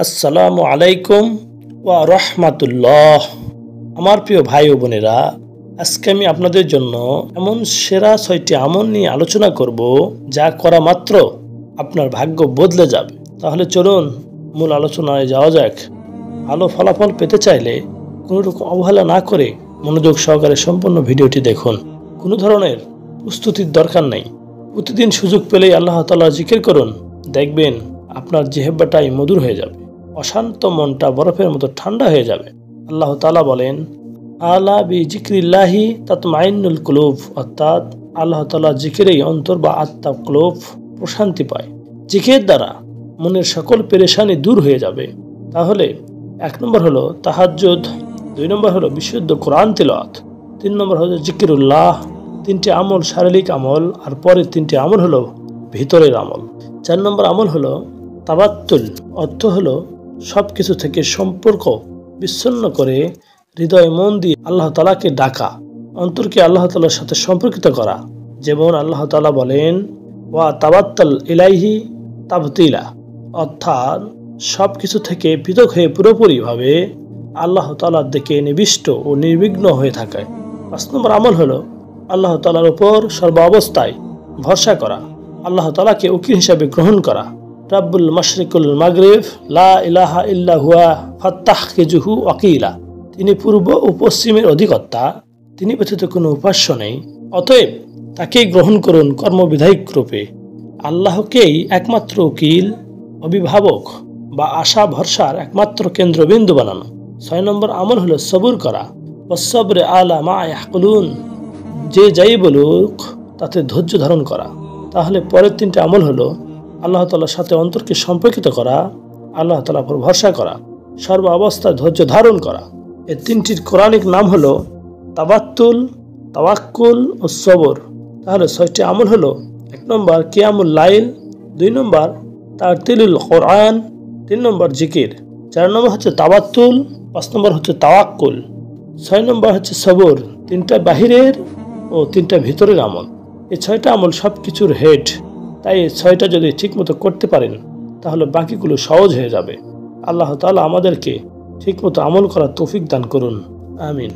আসসালামু আলাইকুম ওয়া রাহমাতুল্লাহ। আমার প্রিয় ভাই ও বোনেরা, আজকে আমি আপনাদের জন্য এমন সেরা 6টি আমল নিয়ে আলোচনা করব যা করা মাত্র আপনার ভাগ্য বদলে যাবে। তাহলে চলুন মূল আলোচনায় যাওয়া যাক। ভালো ফলাফল পেতে চাইলে কোনো রকম অবহেলা না করে মনোযোগ সহকারে সম্পূর্ণ ভিডিওটি দেখুন। কোনো ধরনের প্রস্তুতির দরকার নেই। প্রতিদিন সুযোগ পেলেই আল্লাহ তাআলা জিকির করুন, দেখবেন আপনার জিহ্বাটাই মধুর হয়ে যাবে, অশান্ত মনটা বরফের মতো ঠান্ডা হয়ে যাবে। আল্লাহ তাআলা বলেন, আলা বি জিক্রিল্লাহি তাতমাইন্নুল কুলুব, অর্থাৎ আল্লাহ তাআলা জিকিরেই অন্তর বা আত্মা কুলুব প্রশান্তি পায়। জিকিরের দ্বারা মনের সকল পেরেশানি দূর হয়ে যাবে। তাহলে 1 নম্বর হলো তাহাজ্জুদ, 2 নম্বর হলো বিশুদ্ধ কোরআন তিলাওয়াত, 3 নম্বর হলো জিকিরুল্লাহ। 3টি আমল শারীরিক আমল, আর পরের 3টি আমল হলো ভিতরের আমল। 4 নম্বর আমল হলো তাবাত্তুল, অর্থ হলো সব কিছু থেকে সম্পর্ক বিচ্ছিন্ন করে হৃদয় মন দিয়ে আল্লাহ তাআলাকে ডাকা, অন্তরকে আল্লাহ তাআলার সাথে সম্পর্কিত করা। যেমন আল্লাহ তাআলা বলেন, ওয়া তাবাত্তাল ইলাইহি তাবতিলা, অর্থাৎ সব কিছু থেকে পৃথক হয়ে পুরোপুরিভাবে আল্লাহ তাআলার দিকে নিবিষ্ট ও নির্বিঘ্ন হয়ে থাকে। 5 নম্বর আমল হলো আল্লাহ তাআলার উপর সর্বাবস্থায় ভরসা করা, আল্লাহ তাআলাকে উকিল হিসাবে গ্রহণ করা। রাব্বুল মাশরিকুল মাগরিব লা ইলাহা ইল্লা হুয়া ফাত্তাখিযুহু ওয়াকিলা, তিনি পূর্ব ও পশ্চিমের অধিকর্তা, তিনি ব্যতীত কোনো উপাস্য নেই, অতএব তাকেই গ্রহণ করুন কর্মবিধায়ক রূপে। আল্লাহকেই একমাত্র উকিল, অভিভাবক বা আশা ভরসার একমাত্র কেন্দ্রবিন্দু বানানো। 6 নম্বর আমল হলো সবুর করা, ওয়াসসাবরে আলা মা ইয়াকুলুন, যে যাই বলুক তাতে ধৈর্য ধারণ করা। তাহলে পরের 3টি আমল হলো আল্লাহ তাআলার সাথে অন্তরকে সম্পর্কিত করা, আল্লাহ তাআলার উপর ভরসা করা, সর্ব অবস্থায় ধৈর্য ধারণ করা। এই 3টির কোরআনিক নাম হলো তাবাত্তুল, তাওয়াক্কুল ও সবর। তাহলে 6টি আমল হলো 1 নম্বর কিয়ামুল লাইল, 2 নম্বর তারতিলুল কোরআন, 3 নম্বর জিকির, 4 নম্বর হচ্ছে তাবাত্তুল, 5 নম্বর হচ্ছে তাওয়াক্কুল, 6 নম্বর হচ্ছে সবর। 3টা বাহিরের ও 3টা ভিতরের আমল। এই 6টা আমল সব কিছুর হেড। তাই এই 6টা যদি ঠিকমতো করতে পারেন তাহলে বাকিগুলো সহজ হয়ে যাবে। আল্লাহ তাআলা আমাদেরকে ঠিকমতো আমল করার তৌফিক দান করুন, আমিন।